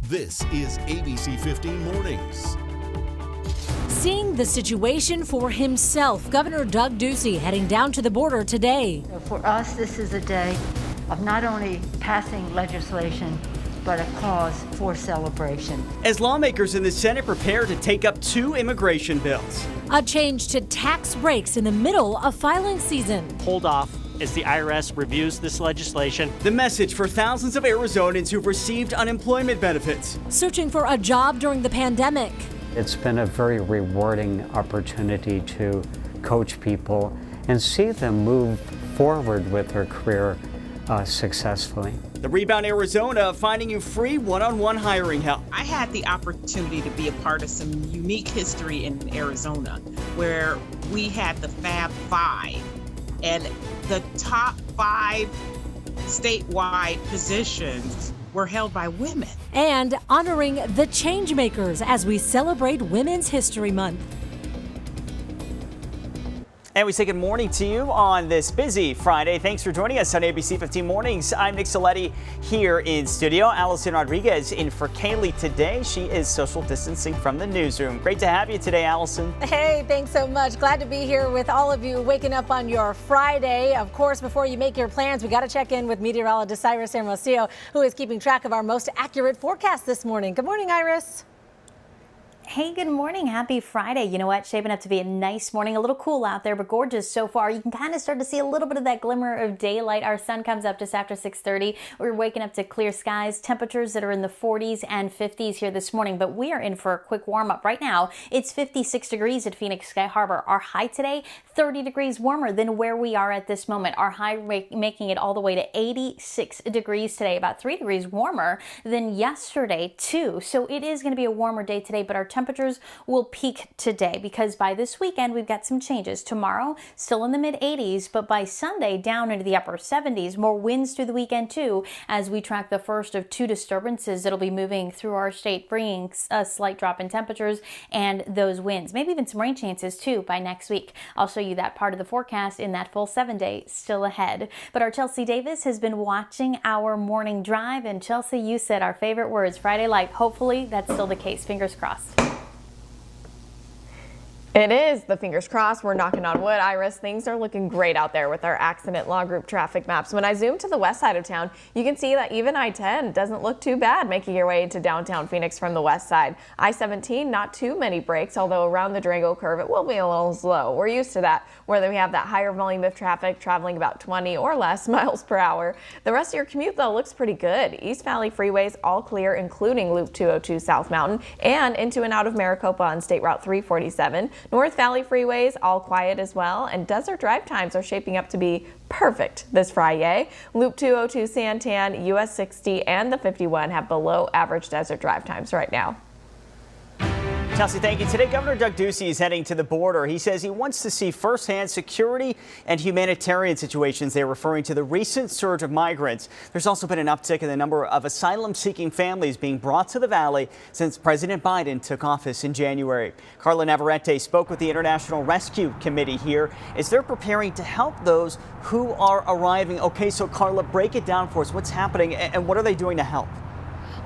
This is ABC15 Mornings. Seeing the situation for himself, Governor Doug Ducey heading down to the border today. For us, this is a day of not only passing legislation, but a cause for celebration. As lawmakers in the Senate prepare to take up 2 immigration bills. A change to tax breaks in the middle of filing season. Hold off as the IRS reviews this legislation. The message for thousands of Arizonans who've received unemployment benefits. Searching for a job during the pandemic. It's been a very rewarding opportunity to coach people and see them move forward with their career successfully. The Rebound Arizona finding you free one-on-one hiring help. I had the opportunity to be a part of some unique history in Arizona where we had the Fab Five, and the top 5 statewide positions were held by women. And honoring the changemakers as we celebrate Women's History Month. And we say good morning to you on this busy Friday. Thanks for joining us on ABC 15 Mornings. I'm Nick Soletti here in studio. Allison Rodriguez in for Kaylee today. She is social distancing from the newsroom. Great to have you today, Allison. Hey, thanks so much. Glad to be here with all of you waking up on your Friday. Of course, before you make your plans, we got to check in with meteorologist Iris Hermosillo, who is keeping track of our most accurate forecast this morning. Good morning, Iris. Hey, good morning. Happy Friday. You know what? Shaping up to be a nice morning. A little cool out there, but gorgeous so far. You can kind of start to see a little bit of that glimmer of daylight. Our sun comes up just after 6:30. We're waking up to clear skies, temperatures that are in the 40s and 50s here this morning, but we are in for a quick warm up. Right now, it's 56 degrees at Phoenix Sky Harbor. Our high today, 30 degrees warmer than where we are at this moment. Our high making it all the way to 86 degrees today, about 3 degrees warmer than yesterday too. So it is going to be a warmer day today, but our temperatures will peak today because by this weekend we've got some changes. Tomorrow still in the mid 80s, but by Sunday down into the upper 70s. More winds through the weekend too as we track the first of 2 disturbances that'll be moving through our state, bringing a slight drop in temperatures and those winds. Maybe even some rain chances too by next week. I'll show you that part of the forecast in that full 7-day still ahead. But our Chelsea Davis has been watching our morning drive, and Chelsea, you said our favorite words, Friday light. Hopefully that's still the case. Fingers crossed. It is. The fingers crossed. We're knocking on wood. Iris, things are looking great out there with our accident law group traffic maps. When I zoom to the west side of town, you can see that even I-10 doesn't look too bad making your way into downtown Phoenix from the west side. I-17, not too many breaks, although around the Durango curve, it will be a little slow. We're used to that, where we have that higher volume of traffic traveling about 20 or less miles per hour. The rest of your commute, though, looks pretty good. East Valley freeways all clear, including Loop 202 South Mountain and into and out of Maricopa on State Route 347. North Valley freeways all quiet as well, and desert drive times are shaping up to be perfect this Friday. Loop 202 Santan, US 60, and the 51 have below average desert drive times right now. Chelsea, thank you. Today, Governor Doug Ducey is heading to the border. He says he wants to see firsthand security and humanitarian situations. They're referring to the recent surge of migrants. There's also been an uptick in the number of asylum-seeking families being brought to the valley since President Biden took office in January. Carla Navarrete spoke with the International Rescue Committee here as they're preparing to help those who are arriving. Okay, so Carla, break it down for us. What's happening and what are they doing to help?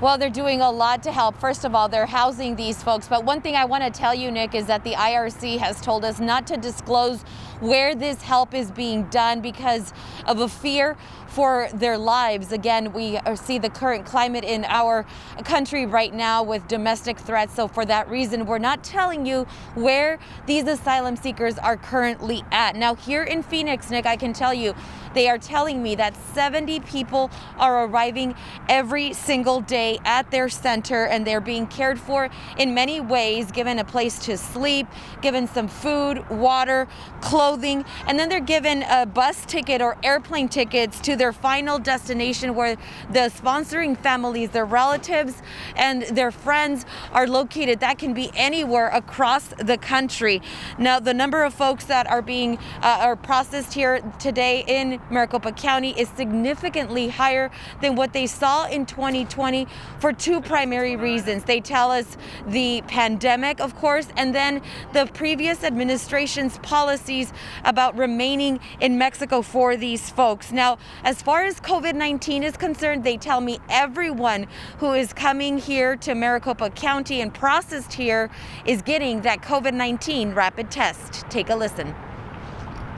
Well, they're doing a lot to help. First of all, they're housing these folks. But one thing I want to tell you, Nick, is that the IRC has told us not to disclose where this help is being done because of a fear for their lives. Again, we see the current climate in our country right now with domestic threats. So for that reason, we're not telling you where these asylum seekers are currently at. Now, here in Phoenix, Nick, I can tell you, they are telling me that 70 people are arriving every single day at their center, and they're being cared for in many ways, given a place to sleep, given some food, water, clothing, and then they're given a bus ticket or airplane tickets to their final destination where the sponsoring families, their relatives, and their friends are located. That can be anywhere across the country. Now, the number of folks that are being are processed here today in Maricopa County is significantly higher than what they saw in 2020 for 2 primary reasons. They tell us the pandemic, of course, and then the previous administration's policies about remaining in Mexico for these folks. Now, as far as COVID-19 is concerned, they tell me everyone who is coming here to Maricopa County and processed here is getting that COVID-19 rapid test. Take a listen.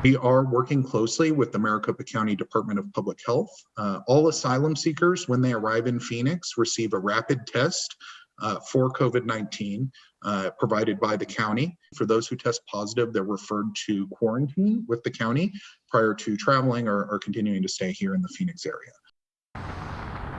We are working closely with the Maricopa County Department of Public Health. All asylum seekers, when they arrive in Phoenix, receive a rapid test for COVID-19 provided by the county. For those who test positive, they're referred to quarantine with the county prior to traveling or continuing to stay here in the Phoenix area.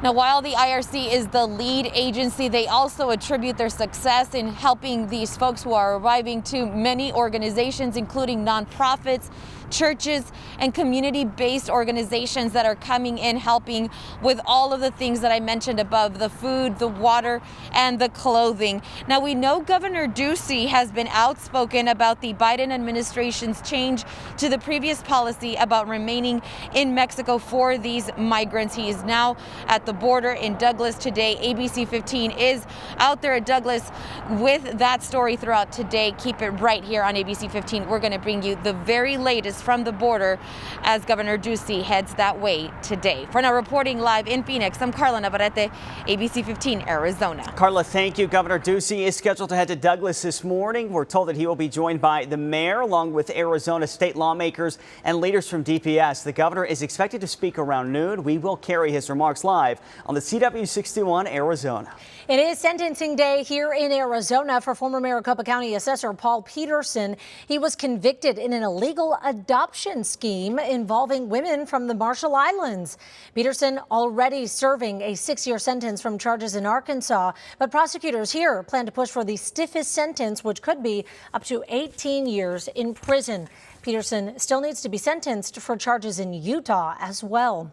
Now, while the IRC is the lead agency, they also attribute their success in helping these folks who are arriving to many organizations, including nonprofits, churches, and community-based organizations that are coming in helping with all of the things that I mentioned above, the food, the water, and the clothing. Now, we know Governor Ducey has been outspoken about the Biden administration's change to the previous policy about remaining in Mexico for these migrants. He is now at the border in Douglas today. ABC15 is out there at Douglas with that story throughout today. Keep it right here on ABC15. We're going to bring you the very latest from the border as Governor Ducey heads that way today. For now, reporting live in Phoenix, I'm Carla Navarrete, ABC15 Arizona. Carla, thank you. Governor Ducey is scheduled to head to Douglas this morning. We're told that he will be joined by the mayor along with Arizona state lawmakers and leaders from DPS. The governor is expected to speak around noon. We will carry his remarks live on the CW61 Arizona. It is sentencing day here in Arizona for former Maricopa County Assessor Paul Peterson. He was convicted in an illegal adoption scheme involving women from the Marshall Islands. Peterson already serving a 6-year sentence from charges in Arkansas, but prosecutors here plan to push for the stiffest sentence, which could be up to 18 years in prison. Peterson still needs to be sentenced for charges in Utah as well.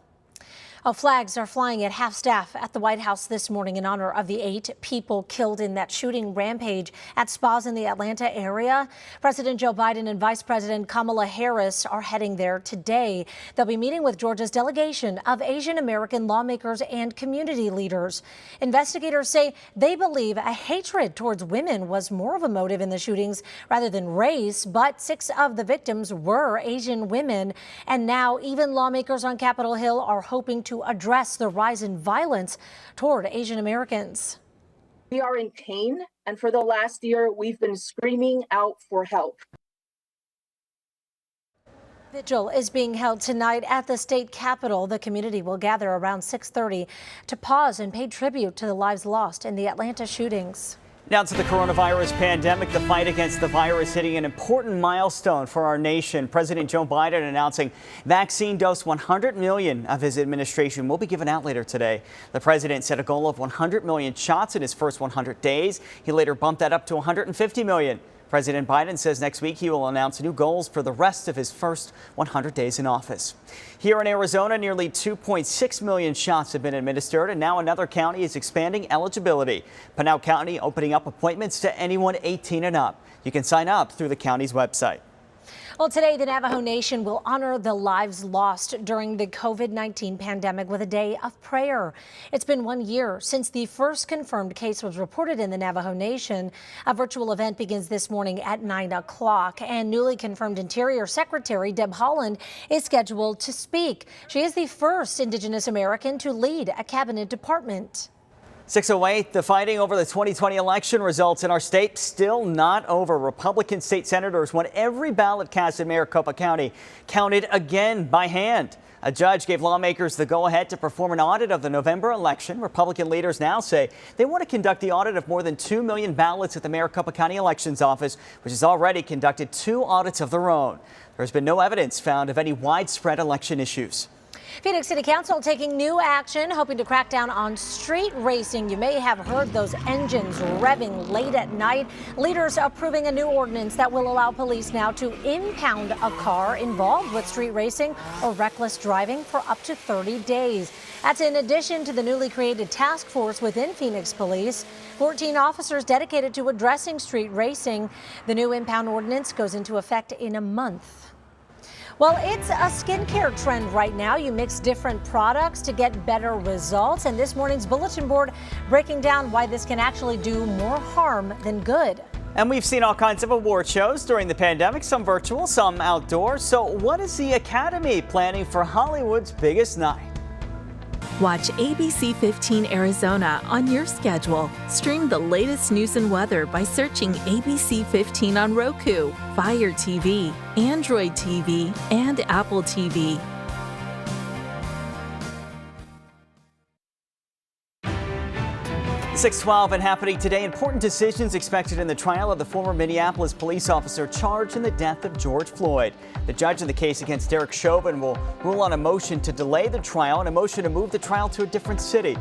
Flags are flying at half-staff at the White House this morning in honor of the 8 people killed in that shooting rampage at spas in the Atlanta area. President Joe Biden and Vice President Kamala Harris are heading there today. They'll be meeting with Georgia's delegation of Asian American lawmakers and community leaders. Investigators say they believe a hatred towards women was more of a motive in the shootings rather than race, but 6 of the victims were Asian women. And now even lawmakers on Capitol Hill are hoping to address the rise in violence toward Asian Americans. We are in pain, and for the last year, we've been screaming out for help. Vigil is being held tonight at the state capitol. The community will gather around 6:30 to pause and pay tribute to the lives lost in the Atlanta shootings. Now to the coronavirus pandemic, the fight against the virus hitting an important milestone for our nation. President Joe Biden announcing vaccine dose 100 million of his administration will be given out later today. The president set a goal of 100 million shots in his first 100 days. He later bumped that up to 150 million. President Biden says next week he will announce new goals for the rest of his first 100 days in office. Here in Arizona, nearly 2.6 million shots have been administered, and now another county is expanding eligibility. Pinal County opening up appointments to anyone 18 and up. You can sign up through the county's website. Well, today the Navajo Nation will honor the lives lost during the COVID-19 pandemic with a day of prayer. It's been 1 year since the first confirmed case was reported in the Navajo Nation. A virtual event begins this morning at 9 o'clock, and newly confirmed Interior Secretary Deb Haaland is scheduled to speak. She is the first Indigenous American to lead a cabinet department. 6:08, the fighting over the 2020 election results in our state still not over. Republican state senators want every ballot cast in Maricopa County counted again by hand. A judge gave lawmakers the go-ahead to perform an audit of the November election. Republican leaders now say they want to conduct the audit of more than 2 million ballots at the Maricopa County Elections Office, which has already conducted 2 audits of their own. There's been no evidence found of any widespread election issues. Phoenix City Council taking new action, hoping to crack down on street racing. You may have heard those engines revving late at night. Leaders approving a new ordinance that will allow police now to impound a car involved with street racing or reckless driving for up to 30 days. That's in addition to the newly created task force within Phoenix Police. 14 officers dedicated to addressing street racing. The new impound ordinance goes into effect in a month. Well, it's a skincare trend right now. You mix different products to get better results. And this morning's bulletin board breaking down why this can actually do more harm than good. And we've seen all kinds of award shows during the pandemic, some virtual, some outdoor. So what is the Academy planning for Hollywood's biggest night? Watch ABC15 Arizona on your schedule. Stream the latest news and weather by searching ABC15 on Roku, Fire TV, Android TV, and Apple TV. .612 and happening today. Important decisions expected in the trial of the former Minneapolis police officer charged in the death of George Floyd. The judge in the case against Derek Chauvin will rule on a motion to delay the trial and a motion to move the trial to a different city.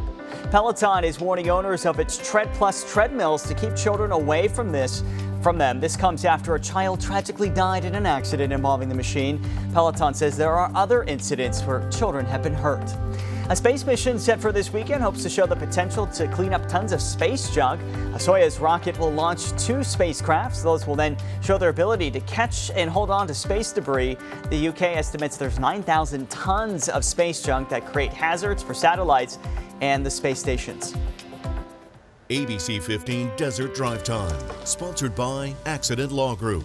Peloton is warning owners of its Tread Plus treadmills to keep children away from them. This comes after a child tragically died in an accident involving the machine. Peloton says there are other incidents where children have been hurt. A space mission set for this weekend hopes to show the potential to clean up tons of space junk. A Soyuz rocket will launch 2 spacecrafts. Those will then show their ability to catch and hold on to space debris. The UK estimates there's 9,000 tons of space junk that create hazards for satellites and the space stations. ABC 15 Desert Drive Time, sponsored by Accident Law Group.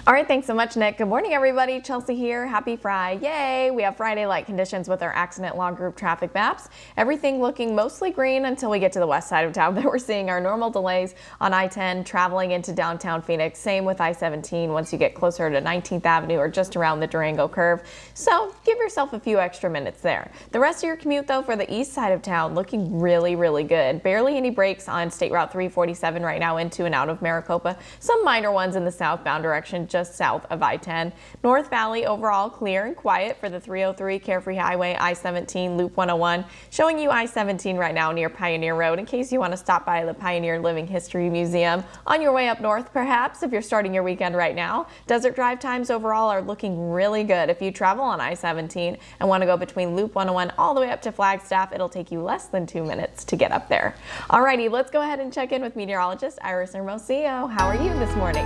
All right, thanks so much, Nick. Good morning, everybody. Chelsea here. Happy Friday. Yay! We have Friday-like conditions with our Accident Law Group traffic maps. Everything looking mostly green until we get to the west side of town. But we're seeing our normal delays on I-10 traveling into downtown Phoenix. Same with I-17 once you get closer to 19th Avenue or just around the Durango curve. So give yourself a few extra minutes there. The rest of your commute, though, for the east side of town looking really, really good. Barely any breaks on State Route 347 right now into and out of Maricopa. Some minor ones in the southbound direction, just south of I-10. North Valley overall clear and quiet for the 303 Carefree Highway, I-17, Loop 101. Showing you I-17 right now near Pioneer Road in case you want to stop by the Pioneer Living History Museum. On your way up north, perhaps, if you're starting your weekend right now. Desert drive times overall are looking really good. If you travel on I-17 and want to go between Loop 101 all the way up to Flagstaff, it'll take you less than 2 minutes to get up there. Alrighty, let's go ahead and check in with meteorologist Iris Hermosillo. How are you this morning?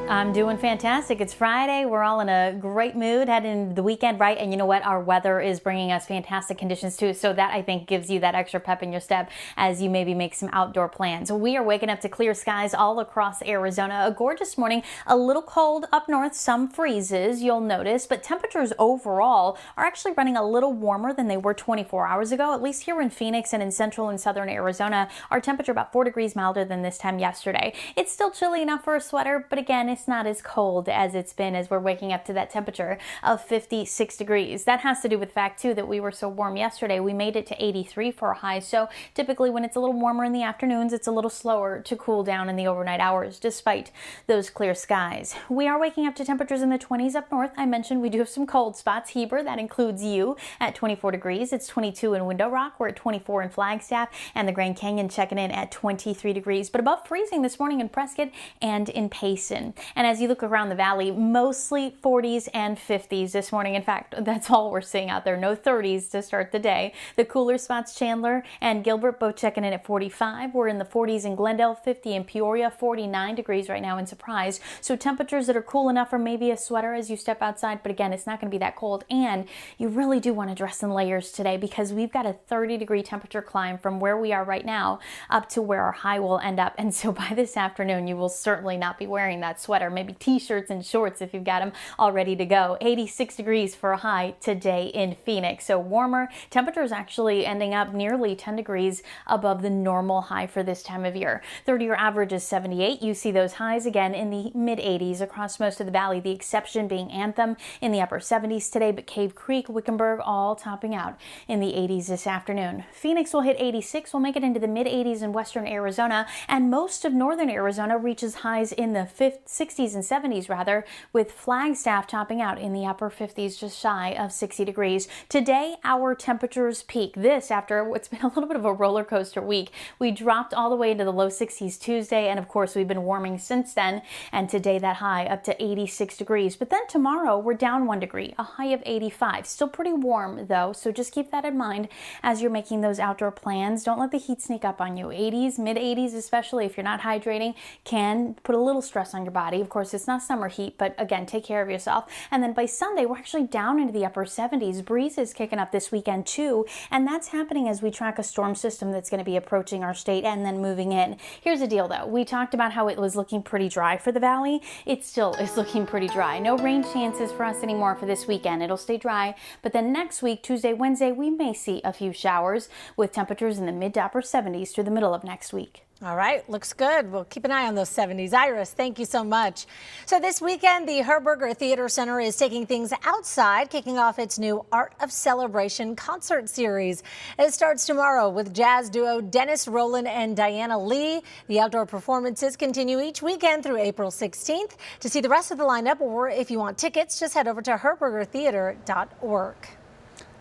I'm doing fantastic. It's Friday. We're all in a great mood heading into the weekend, right? And you know what? Our weather is bringing us fantastic conditions too. So that, I think, gives you that extra pep in your step as you maybe make some outdoor plans. We are waking up to clear skies all across Arizona. A gorgeous morning, a little cold up north, some freezes you'll notice, but temperatures overall are actually running a little warmer than they were 24 hours ago. At least here in Phoenix and in central and southern Arizona, our temperature about 4 degrees milder than this time yesterday. It's still chilly enough for a sweater, but again, it's not as cold as it's been as we're waking up to that temperature of 56 degrees. That has to do with the fact too that we were so warm yesterday. We made it to 83 for a high. So typically when it's a little warmer in the afternoons, it's a little slower to cool down in the overnight hours despite those clear skies. We are waking up to temperatures in the 20s up north. I mentioned we do have some cold spots. Heber, that includes you, at 24 degrees. It's 22 in Window Rock. We're at 24 in Flagstaff, and the Grand Canyon checking in at 23 degrees, but above freezing this morning in Prescott and in Payson. And as you look around the valley, mostly 40s and 50s this morning. In fact, that's all we're seeing out there. No 30s to start the day. The cooler spots, Chandler and Gilbert, both checking in at 45. We're in the 40s in Glendale, 50 in Peoria, 49 degrees right now in Surprise. So temperatures that are cool enough for maybe a sweater as you step outside, but again, it's not going to be that cold. And you really do want to dress in layers today because we've got a 30-degree temperature climb from where we are right now up to where our high will end up. And so by this afternoon, you will certainly not be wearing that sweater. Maybe t-shirts and shorts if you've got them all ready to go. 86 degrees for a high today in Phoenix. So warmer temperatures actually ending up nearly 10 degrees above the normal high for this time of year. 30-year average is 78. You see those highs again in the mid 80s across most of the valley. The exception being Anthem in the upper 70s today, but Cave Creek, Wickenburg all topping out in the 80s this afternoon. Phoenix will hit 86. We'll make it into the mid 80s in western Arizona, and most of northern Arizona reaches highs in the 60s and 70s rather, with Flagstaff topping out in the upper 50s, just shy of 60 degrees. Today, our temperatures peak. This after what's been a little bit of a roller coaster week. We dropped all the way into the low 60s Tuesday, and of course we've been warming since then, and today that high up to 86 degrees. But then tomorrow we're down 1 degree, a high of 85. Still pretty warm though, so just keep that in mind as you're making those outdoor plans. Don't let the heat sneak up on you. 80s, mid 80s, especially if you're not hydrating, can put a little stress on your body. body. Of course, it's not summer heat, but again, take care of yourself. And then by Sunday, we're actually down into the upper 70s. Breeze is kicking up this weekend too, and that's happening as we track a storm system that's going to be approaching our state and then moving in. Here's the deal though. We talked about how it was looking pretty dry for the valley. It still is looking pretty dry. No rain chances for us anymore for this weekend. It'll stay dry, but then next week, Tuesday, Wednesday, we may see a few showers with temperatures in the mid to upper 70s through the middle of next week. All right, looks good. We'll keep an eye on those 70s. Iris, thank you so much. So this weekend, the Herberger Theater Center is taking things outside, kicking off its new Art of Celebration concert series. It starts tomorrow with jazz duo Dennis Rowland and Diana Lee. The outdoor performances continue each weekend through April 16th. To see the rest of the lineup, or if you want tickets, just head over to herbergertheater.org.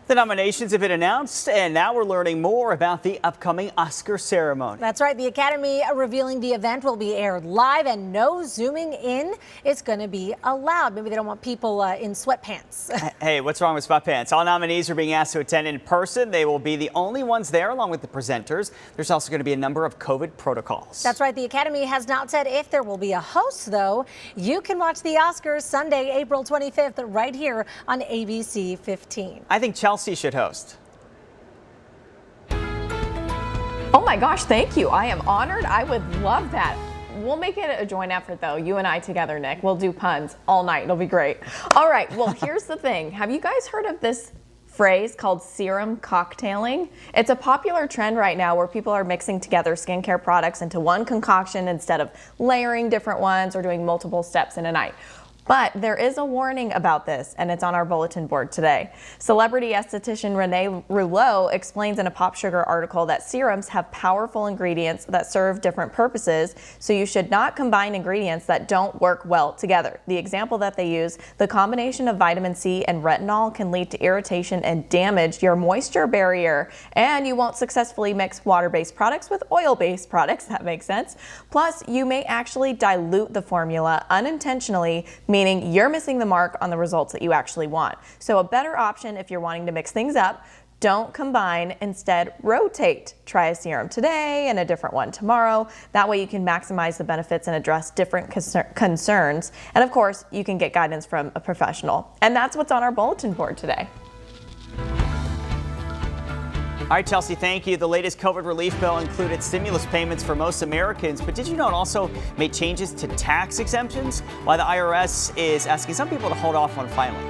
The nominations have been announced, and now we're learning more about the upcoming Oscar ceremony. That's right. The Academy revealing the event will be aired live and no zooming in is going to be allowed. Maybe they don't want people in sweatpants. Hey, what's wrong with sweatpants? All nominees are being asked to attend in person. They will be the only ones there, along with the presenters. There's also going to be a number of COVID protocols. That's right. The Academy has not said if there will be a host, though. You can watch the Oscars Sunday, April 25th, right here on ABC 15. I think Chelsea should host. Oh my gosh, thank you. I am honored. I would love that. We'll make it a joint effort though, you and I together, Nick. We'll do puns all night. It'll be great. All right, well, here's the thing. Have you guys heard of this phrase called serum cocktailing? It's a popular trend right now where people are mixing together skincare products into one concoction instead of layering different ones or doing multiple steps in a night. But there is a warning about this, and it's on our bulletin board today. Celebrity esthetician Renee Rouleau explains in a Pop Sugar article that serums have powerful ingredients that serve different purposes, so you should not combine ingredients that don't work well together. The example that they use, the combination of vitamin C and retinol can lead to irritation and damage your moisture barrier, and you won't successfully mix water-based products with oil-based products. That makes sense. Plus, you may actually dilute the formula unintentionally, meaning you're missing the mark on the results that you actually want. So a better option if you're wanting to mix things up, don't combine, instead rotate. Try a serum today and a different one tomorrow. That way you can maximize the benefits and address different concerns. And of course, you can get guidance from a professional. And that's what's on our bulletin board today. All right, Chelsea, thank you. The latest COVID relief bill included stimulus payments for most Americans, but did you know it also made changes to tax exemptions? Why the IRS is asking some people to hold off on filing.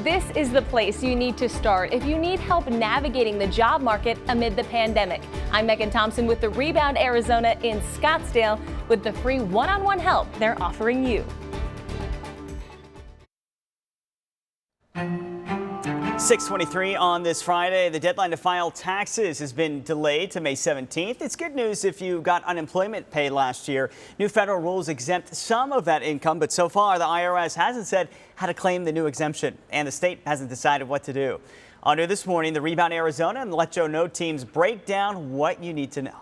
This is the place you need to start if you need help navigating the job market amid the pandemic. I'm Megan Thompson with the Rebound Arizona in Scottsdale with the free one-on-one help they're offering you. 6:23 on this Friday. The deadline to file taxes has been delayed to May 17th. It's good news if you got unemployment pay last year. New federal rules exempt some of that income, but so far the IRS hasn't said how to claim the new exemption, and the state hasn't decided what to do. On New This Morning, the Rebound Arizona and the Let Joe Know teams break down what you need to know.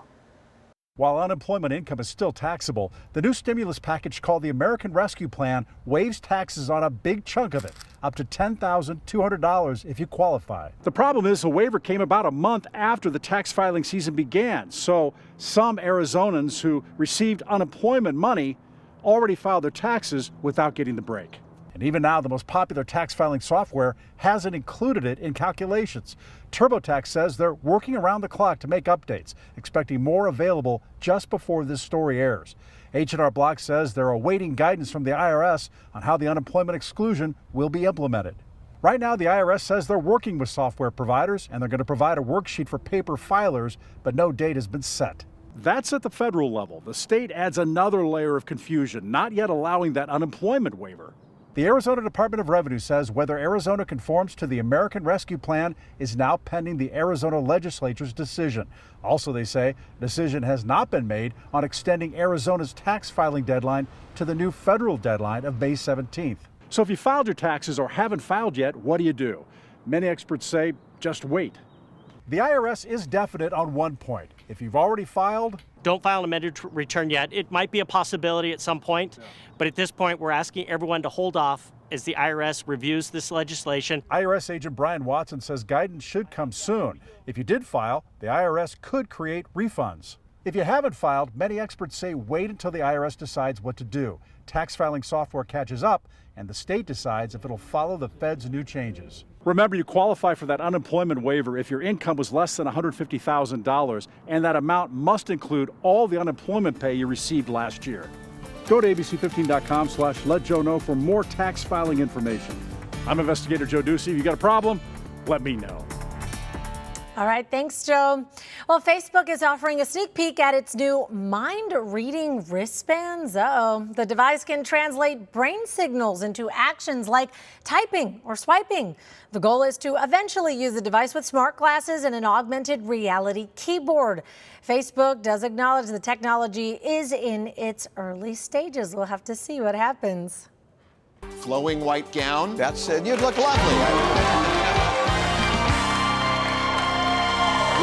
While unemployment income is still taxable, the new stimulus package called the American Rescue Plan waives taxes on a big chunk of it, up to $10,200 if you qualify. The problem is the waiver came about a month after the tax filing season began, so some Arizonans who received unemployment money already filed their taxes without getting the break. And even now, the most popular tax filing software hasn't included it in calculations. TurboTax says they're working around the clock to make updates, expecting more available just before this story airs. H&R Block says they're awaiting guidance from the IRS on how the unemployment exclusion will be implemented. Right now, the IRS says they're working with software providers and they're going to provide a worksheet for paper filers, but no date has been set. That's at the federal level. The state adds another layer of confusion, not yet allowing that unemployment waiver. The Arizona Department of Revenue says whether Arizona conforms to the American Rescue Plan is now pending the Arizona legislature's decision. Also, they say a decision has not been made on extending Arizona's tax filing deadline to the new federal deadline of May 17th. So if you filed your taxes or haven't filed yet, what do you do? Many experts say just wait. The IRS is definite on one point. If you've already filed, don't file an amended return yet. It might be a possibility at some point, but at this point, we're asking everyone to hold off as the IRS reviews this legislation. IRS agent Brian Watson says guidance should come soon. If you did file, the IRS could create refunds. If you haven't filed, many experts say wait until the IRS decides what to do. Tax filing software catches up, and the state decides if it'll follow the Fed's new changes. Remember, you qualify for that unemployment waiver if your income was less than $150,000, and that amount must include all the unemployment pay you received last year. Go to abc15.com/letjoeknow for more tax filing information. I'm Investigator Joe Ducey. If you got a problem, let me know. All right, thanks, Joe. Well, Facebook is offering a sneak peek at its new mind-reading wristbands. The device can translate brain signals into actions like typing or swiping. The goal is to eventually use the device with smart glasses and an augmented reality keyboard. Facebook does acknowledge the technology is in its early stages. We'll have to see what happens. Flowing white gown. That's you'd look lovely.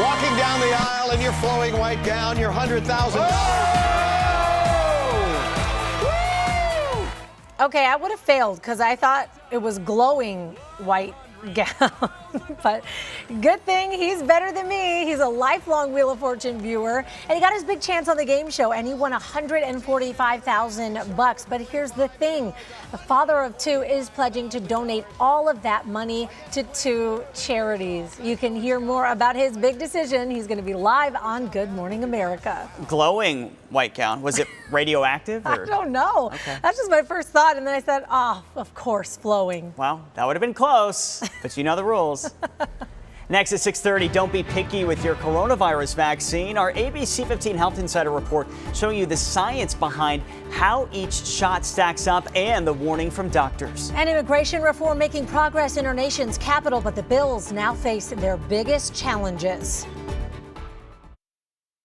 Walking down the aisle in your flowing white gown, your $100,000. Okay, I would have failed because I thought it was glowing white gown. But good thing he's better than me. He's a lifelong Wheel of Fortune viewer, and he got his big chance on the game show, and he won $145,000. But here's the thing. The father of two is pledging to donate all of that money to 2 charities. You can hear more about his big decision. He's going to be live on Good Morning America. Glowing white gown. Was it radioactive? Or? I don't know. Okay. That's just my first thought. And then I said, oh, of course, flowing. Well, that would have been close, but you know the rules. Next at 6:30, don't be picky with your coronavirus vaccine. Our ABC15 Health Insider report showing you the science behind how each shot stacks up and the warning from doctors. And immigration reform making progress in our nation's capital, but the bills now face their biggest challenges.